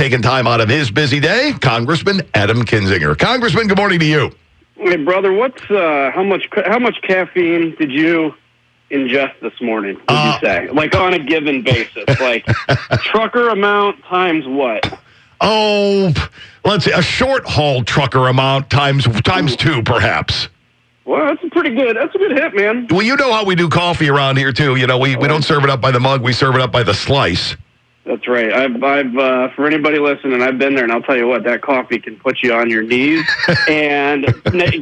taking time out of his busy day, Congressman Adam Kinzinger. Congressman, good morning to you. Hey, brother, what's how much caffeine did you ingest this morning, would you say? Like on a given basis. Like trucker amount times what? Oh, let's see, a short haul trucker amount times two, perhaps. Well, that's a good hit, man. Well, you know how we do coffee around here, too. You know, we don't serve it up by the mug, we serve it up by the slice. That's right. I've for anybody listening, I've been there, and I'll tell you what, that coffee can put you on your knees and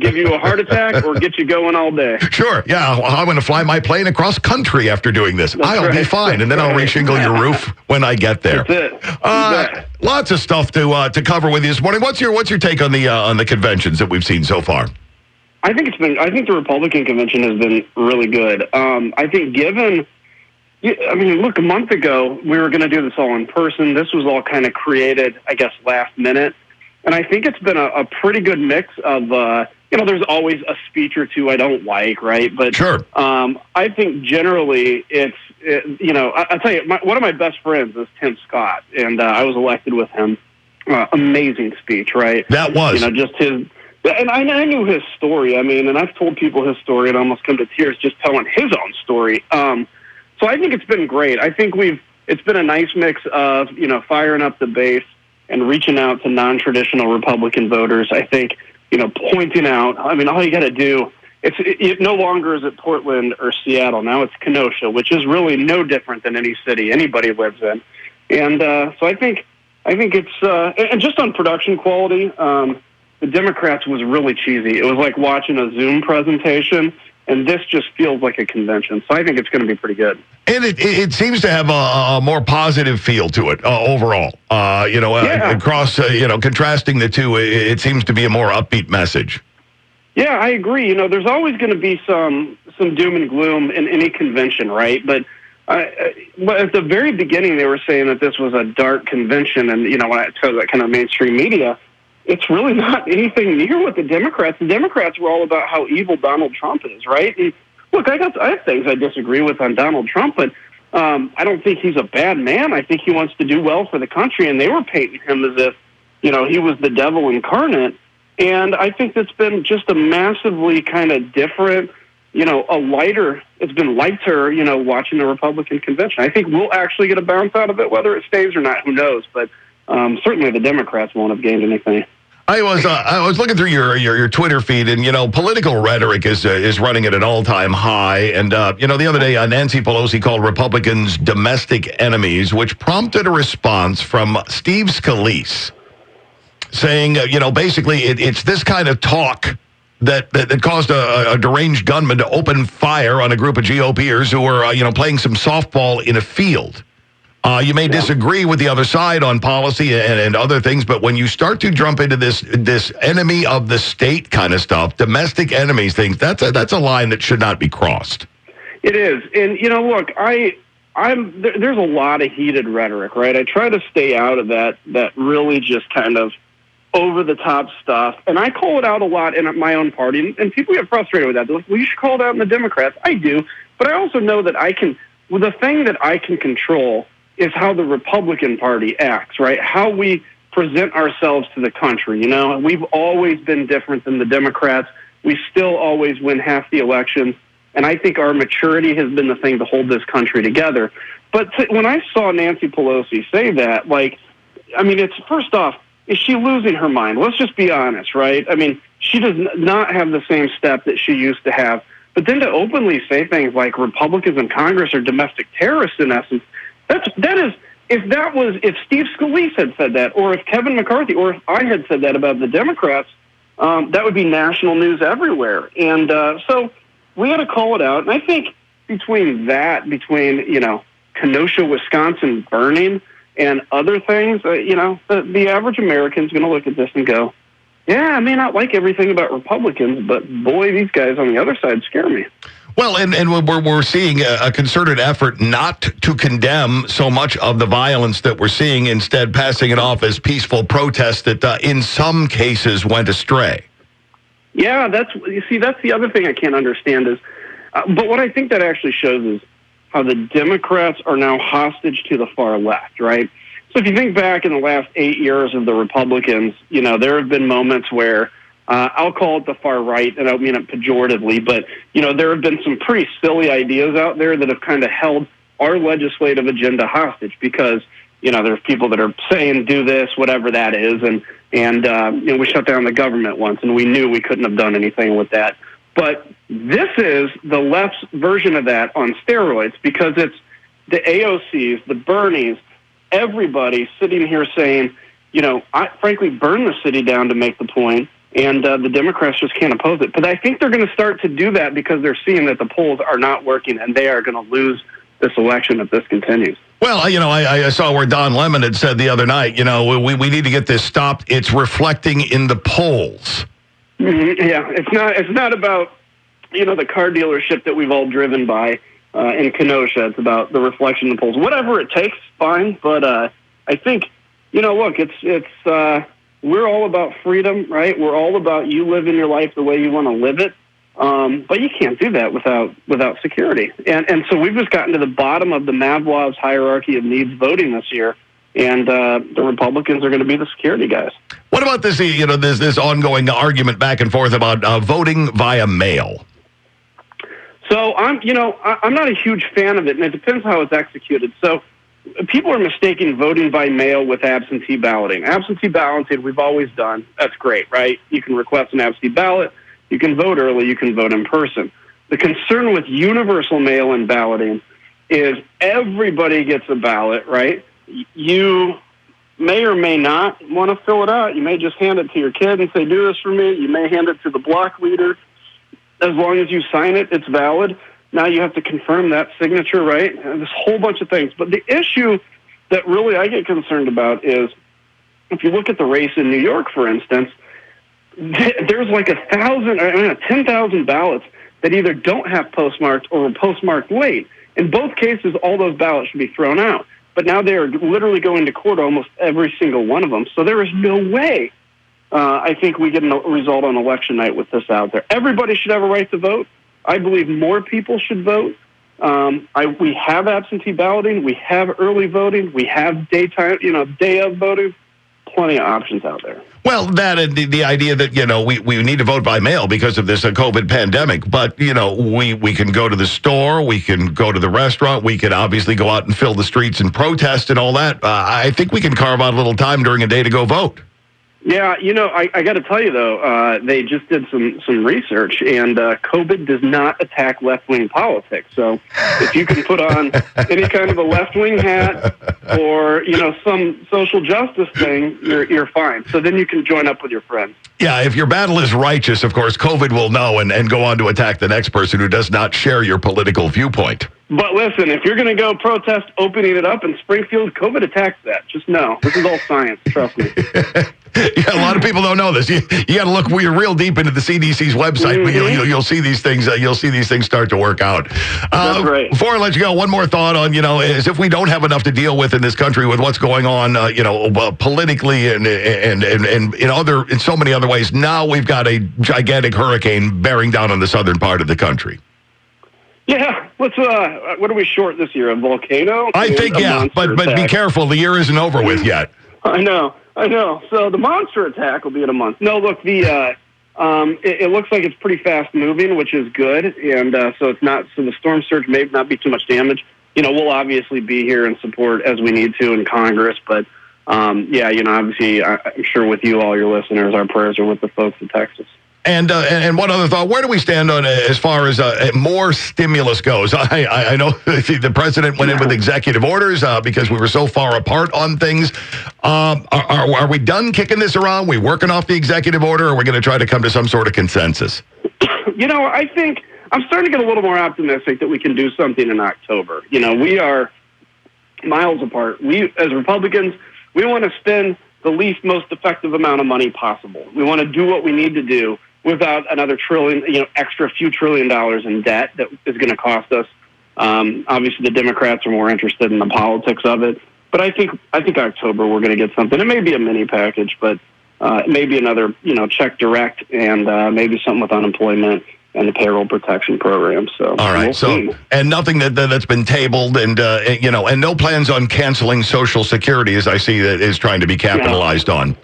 give you a heart attack or get you going all day. Sure. Yeah, I'm going to fly my plane across country after doing this. I'll be fine, and then I'll reshingle your roof when I get there. That's it. Lots of stuff to cover with you this morning. What's your take on the conventions that we've seen so far? I think the Republican convention has been really good. I think look, a month ago, we were going to do this all in person. This was all kind of created, I guess, last minute. And I think it's been a pretty good mix of, there's always a speech or two I don't like, right? But sure. I think generally I'll tell you, one of my best friends is Tim Scott, and I was elected with him. Amazing speech, right? That was. Just his... And I knew his story. And I've told people his story and almost come to tears just telling his own story. So I think it's been great. I think it's been a nice mix of, firing up the base and reaching out to non-traditional Republican voters. I think, pointing out, all you got to do, it no longer is it Portland or Seattle. Now it's Kenosha, which is really no different than any city anybody lives in. And so I think it's, and just on production quality, the Democrats was really cheesy. It was like watching a Zoom presentation. And this just feels like a convention. So I think it's going to be pretty good. And it seems to have a more positive feel to it overall. Across, contrasting the two, it seems to be a more upbeat message. Yeah, I agree. There's always going to be some doom and gloom in any convention, right? But at the very beginning, they were saying that this was a dark convention. And, when I saw that kind of mainstream media, it's really not anything near what the Democrats. The Democrats were all about how evil Donald Trump is, right? And look, I have things I disagree with on Donald Trump, but I don't think he's a bad man. I think he wants to do well for the country, and they were painting him as if, he was the devil incarnate. And I think it's been just a massively kind of different, it's been lighter, watching the Republican convention. I think we'll actually get a bounce out of it, whether it stays or not, who knows? But certainly the Democrats won't have gained anything. I was looking through your Twitter feed, and political rhetoric is running at an all-time high. And the other day, Nancy Pelosi called Republicans domestic enemies, which prompted a response from Steve Scalise, saying, basically it's this kind of talk that caused a deranged gunman to open fire on a group of GOPers who were playing some softball in a field. You may disagree with the other side on policy and other things, but when you start to jump into this enemy of the state kind of stuff, domestic enemies things, that's a line that should not be crossed. It is. And, look, there's a lot of heated rhetoric, right? I try to stay out of that really just kind of over-the-top stuff. And I call it out a lot in my own party, and people get frustrated with that. They're like, well, you should call it out in the Democrats. I do, but I also know that the thing that I can control is how the Republican Party acts, right? How we present ourselves to the country. We've always been different than the Democrats. We still always win half the elections. And I think our maturity has been the thing to hold this country together. But when I saw Nancy Pelosi say that, it's first off, is she losing her mind? Let's just be honest, right? She does not have the same step that she used to have. But then to openly say things like Republicans in Congress are domestic terrorists in essence, if Steve Scalise had said that, or if Kevin McCarthy, or if I had said that about the Democrats, that would be national news everywhere. And so we had to call it out. And I think between Kenosha, Wisconsin burning and other things, the average American is going to look at this and go, yeah, I may not like everything about Republicans, but boy, these guys on the other side scare me. Well, and we're seeing a concerted effort not to condemn so much of the violence that we're seeing, instead passing it off as peaceful protests that in some cases went astray. Yeah, that's the other thing I can't understand is, but what I think that actually shows is how the Democrats are now hostage to the far left, right? So if you think back in the last 8 years of the Republicans, there have been moments where I'll call it the far right, and I don't mean it pejoratively, but, there have been some pretty silly ideas out there that have kind of held our legislative agenda hostage because, there's people that are saying do this, whatever that is, and we shut down the government once, and we knew we couldn't have done anything with that. But this is the left's version of that on steroids because it's the AOCs, the Bernies, everybody sitting here saying, I frankly burn the city down to make the point, and the Democrats just can't oppose it. But I think they're going to start to do that because they're seeing that the polls are not working, and they are going to lose this election if this continues. Well, I saw where Don Lemon had said the other night, we need to get this stopped. It's reflecting in the polls. Mm-hmm. Yeah, it's not about, the car dealership that we've all driven by in Kenosha. It's about the reflection in the polls. Whatever it takes, fine. But I think, look, it's we're all about freedom, right? We're all about you living your life the way you want to live it. But you can't do that without security. And so we've just gotten to the bottom of the Mavlov's hierarchy of needs voting this year, and the Republicans are going to be the security guys. What about this, this ongoing argument back and forth about voting via mail? So I'm not a huge fan of it, and it depends how it's executed. So people are mistaking voting by mail with absentee balloting. Absentee balloting we've always done. That's great, right? You can request an absentee ballot. You can vote early. You can vote in person. The concern with universal mail-in balloting is everybody gets a ballot, right? You may or may not want to fill it out. You may just hand it to your kid and say, do this for me. You may hand it to the block leader. As long as you sign it, it's valid. Now you have to confirm that signature, right? And this whole bunch of things. But the issue that really I get concerned about is if you look at the race in New York, for instance, there's like 10,000 ballots that either don't have postmarked or were postmarked late. In both cases, all those ballots should be thrown out. But now they are literally going to court almost every single one of them. So there is no way I think we get a result on election night with this out there. Everybody should have a right to vote. I believe more people should vote. We have absentee balloting. We have early voting. We have daytime, day of voting. Plenty of options out there. Well, that and the idea that, we need to vote by mail because of this COVID pandemic. But, we can go to the store. We can go to the restaurant. We can obviously go out and fill the streets and protest and all that. I think we can carve out a little time during a day to go vote. Yeah, I got to tell you, though, they just did some research, and COVID does not attack left-wing politics. So if you can put on any kind of a left-wing hat or, some social justice thing, you're fine. So then you can join up with your friends. Yeah, if your battle is righteous, of course, COVID will know and go on to attack the next person who does not share your political viewpoint. But listen, if you're going to go protest opening it up in Springfield, COVID attacks that. Just know. This is all science. Trust me. Yeah, a lot of people don't know this. You got to look real deep into the CDC's website. Mm-hmm. You'll see these things. You'll see these things start to work out. That's right. Before I let you go, one more thought on as if we don't have enough to deal with in this country with what's going on, politically and in so many other ways. Now we've got a gigantic hurricane bearing down on the southern part of the country. Yeah, let's. What are we short this year? A volcano? I think but be careful. The year isn't over with yet. I know. So the monster attack will be in a month. No, look, it looks like it's pretty fast moving, which is good, and so it's not. So the storm surge may not be too much damage. We'll obviously be here and support as we need to in Congress, but obviously, I'm sure with you, all your listeners, our prayers are with the folks in Texas. And one other thought, where do we stand on as far as more stimulus goes? I know the president went in with executive orders because we were so far apart on things. Are we done kicking this around? We working off the executive order, or are we going to try to come to some sort of consensus? I think I'm starting to get a little more optimistic that we can do something in October. We are miles apart. We, as Republicans, we want to spend the least most effective amount of money possible. We want to do what we need to do without another trillion, extra few $1 trillion in debt that is going to cost us. Obviously, the Democrats are more interested in the politics of it. But I think October we're going to get something. It may be a mini package, but it may be another, check direct and maybe something with unemployment and the payroll protection program. So all right, we'll see. And nothing that's been tabled, and and no plans on canceling Social Security, as I see that is trying to be capitalized on.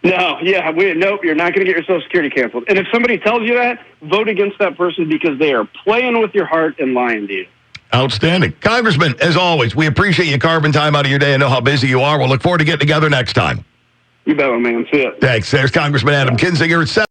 No, nope, you're not going to get your Social Security canceled. And if somebody tells you that, vote against that person because they are playing with your heart and lying to you. Outstanding. Congressman, as always, we appreciate you carving time out of your day. I know how busy you are. We'll look forward to getting together next time. You bet, my man. See ya. Thanks. There's Congressman Adam Kinzinger at 7.